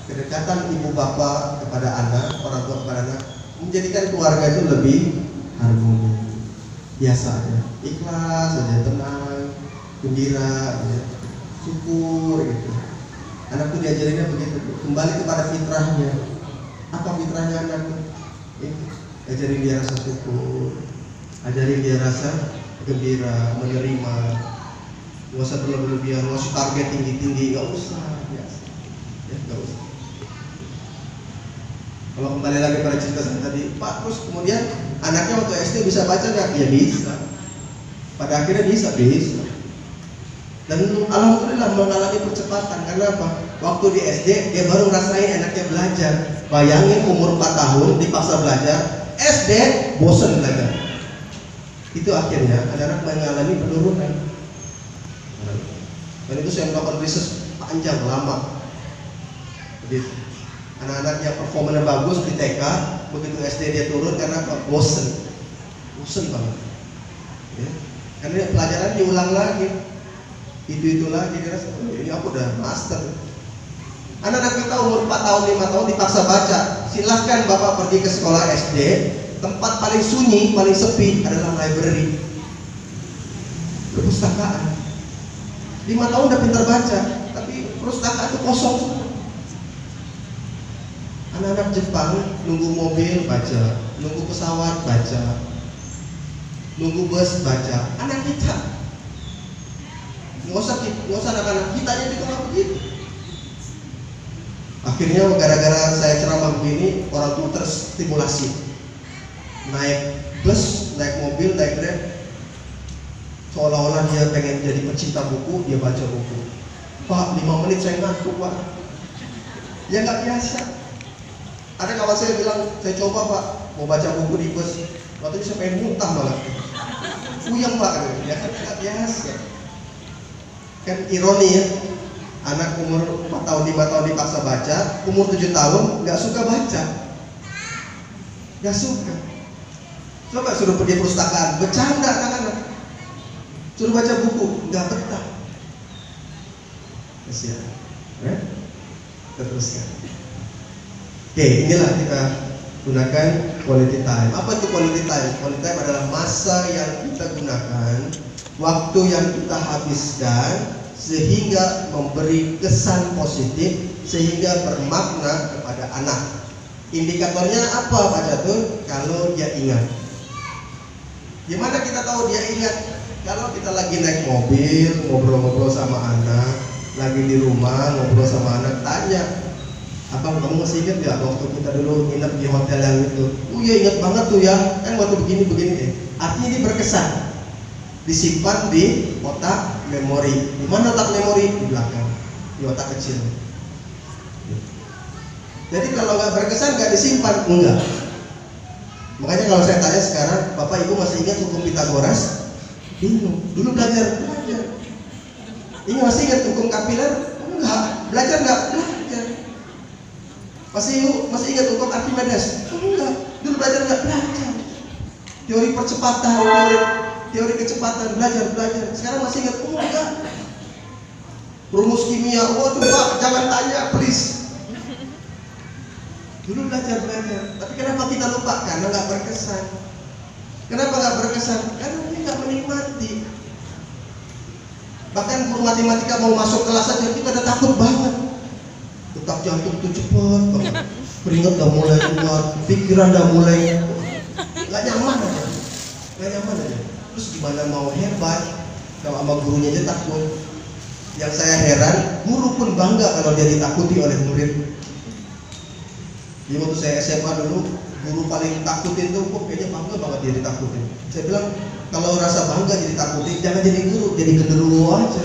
kedekatan ibu bapak kepada anak, orang tua kepada anak, menjadikan keluarga itu lebih harmoni. Biasa aja, ikhlas aja, tenang, gembira, ya. Syukur gitu. Anak tuh diajarinnya begitu, kembali kepada fitrahnya. Apa fitrahnya anak? Ajarin dia rasa syukur, ajarin dia rasa gembira, menerima. Nggak usah berlebihan, nggak usah target tinggi-tinggi, nggak usah, biasa. Ya, nggak usah. Kalau kembali lagi pada cerita saya tadi, Pak, terus kemudian anaknya waktu SD bisa baca nggak? Ya bisa. Pada akhirnya bisa. Dan alhamdulillah mengalami percepatan. Karena apa? Waktu di SD dia baru ngerasain enaknya belajar. Bayangin umur 4 tahun dipaksa belajar, SD bosen belajar. Itu akhirnya anak-anak mengalami penurunan. Dan itu saya melakukan riset panjang lama. Begitu. Anak-anak yang performanya bagus di TK, begitu SD dia turun karena bosen banget. Ya. Karena pelajaran diulang lagi, itu lagi, dia rasa, ini aku udah master. Anak-anak kita umur 4 tahun, 5 tahun dipaksa baca. Silahkan bapak pergi ke sekolah SD, tempat paling sunyi, paling sepi adalah library, perpustakaan. 5 tahun udah pintar baca, tapi perpustakaan itu kosong. Anak-anak Jepang nunggu mobil baca, nunggu pesawat baca, nunggu bus baca. Anak kita nggak usah anak-anak kitanya juga nggak begitu. Akhirnya gara-gara saya ceramah begini, orang tua terstimulasi, naik bus, naik mobil, naik Grab, seolah-olah dia pengen jadi pecinta buku, dia baca buku. Pak, 5 menit saya ngantuk, Pak. Ya nggak biasa. Ada kawan saya bilang, saya coba Pak, mau baca buku di bus, waktu itu saya pengen muntah malah. Puyeng Pak, ya kan nggak biasa. Kan ironi ya, anak umur 4 tahun, 5 tahun dipaksa baca, umur 7 tahun nggak suka baca. Nggak suka. Coba suruh pergi perpustakaan, bercanda anak-anak. Suruh baca buku, nggak betah. Kasihan. Ya? Teruskan. Oke, inilah kita gunakan quality time. Apa itu quality time? Quality time adalah masa yang kita gunakan, waktu yang kita habiskan sehingga memberi kesan positif, sehingga bermakna kepada anak. Indikatornya apa Pak Catur? Kalau dia ingat. Gimana kita tahu dia ingat? Kalau kita lagi naik mobil, ngobrol-ngobrol sama anak, lagi di rumah ngobrol sama anak, tanya, Abang, kamu masih ingat gak waktu kita dulu nginep di hotel yang itu? Oh iya ingat banget tuh ya, kan waktu begini. Artinya ini berkesan, disimpan di otak memori. Di mana otak memori? Di belakang, di otak kecil. Jadi kalau nggak berkesan nggak disimpan, enggak. Makanya kalau saya tanya sekarang, Bapak Ibu masih ingat hukum Pitagoras? Bingung. Dulu belajar. Ini masih ingat hukum kapiler? Enggak. Belajar nggak? Belajar. Masih ingat hukum Archimedes? Enggak. Dulu belajar nggak? Belajar. Teori percepatan, teori kecepatan, belajar. Sekarang masih ingat? Enggak. Rumus kimia, waduh Pak, jangan tanya please. Dulu belajar, tapi kenapa kita lupa? Karena nggak berkesan. Kenapa nggak berkesan? Karena kita nggak menikmati. Bahkan guru matematika mau masuk kelas aja kita udah takut banget. Detak jantung tuh cepat banget, keringat udah mulai keluar, pikiran udah mulai nggak nyaman aja. Terus gimana mau hebat kalau sama gurunya aja takut? Yang saya heran, guru pun bangga kalau dia ditakuti oleh murid. Jadi waktu saya SMA dulu, guru paling takutin tuh, kok kayaknya bangga banget dia ditakutin. Saya bilang, kalau rasa bangga jadi takutin, jangan jadi guru, jadi genderuwo aja.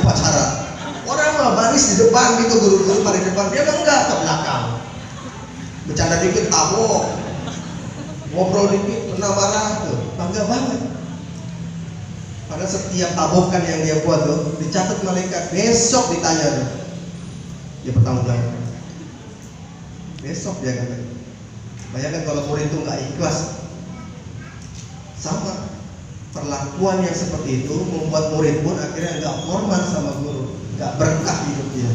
Upacara. Orang mah baris di depan gitu, guru-guru paling depan, dia enggak ke belakang. Bercanda dikit, tabok. Ngobrol dikit, pernah marah tuh, bangga banget. Karena setiap tabokan yang dia buat tuh, dicatat malaikat, besok ditanya tuh. Dia bertanggung-jawab. Besok dia kata. Bayangkan kalau murid itu nggak ikhlas, sama perlakuan yang seperti itu membuat murid pun akhirnya nggak hormat sama guru. nggak berkah hidupnya,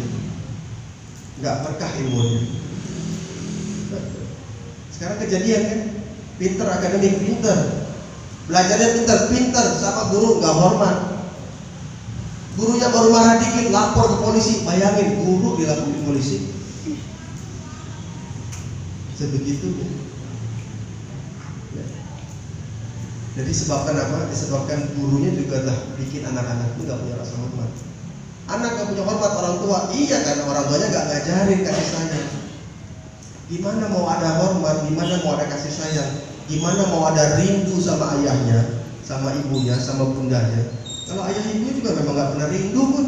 nggak berkah ilmunya. Sekarang kejadian kan, pinter akademik, pinter, belajarnya pinter, sama guru nggak hormat. Gurunya baru marah dikit, lapor ke polisi. Bayangin, guru dilaporin polisi. Sebegitunya. Ya. Jadi disebabkan apa? Disebabkan gurunya juga dah bikin anak-anak itu nggak punya rasa hormat. Anak nggak punya hormat orang tua, iya karena orang tuanya nggak ngajarin kasih sayang. Gimana mau ada hormat? Gimana mau ada kasih sayang? Gimana mau ada rindu sama ayahnya, sama ibunya, sama bundanya? Kalau ayah ibu juga memang nggak pernah rindu pun.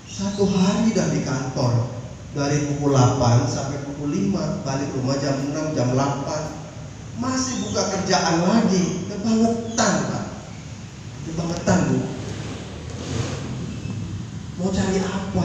Satu hari dah di kantor, dari pukul 8 sampai pukul 5, balik rumah jam 6, jam 8, masih buka kerjaan lagi. Kebangetan Pak, kebangetan Bu. Mau cari apa?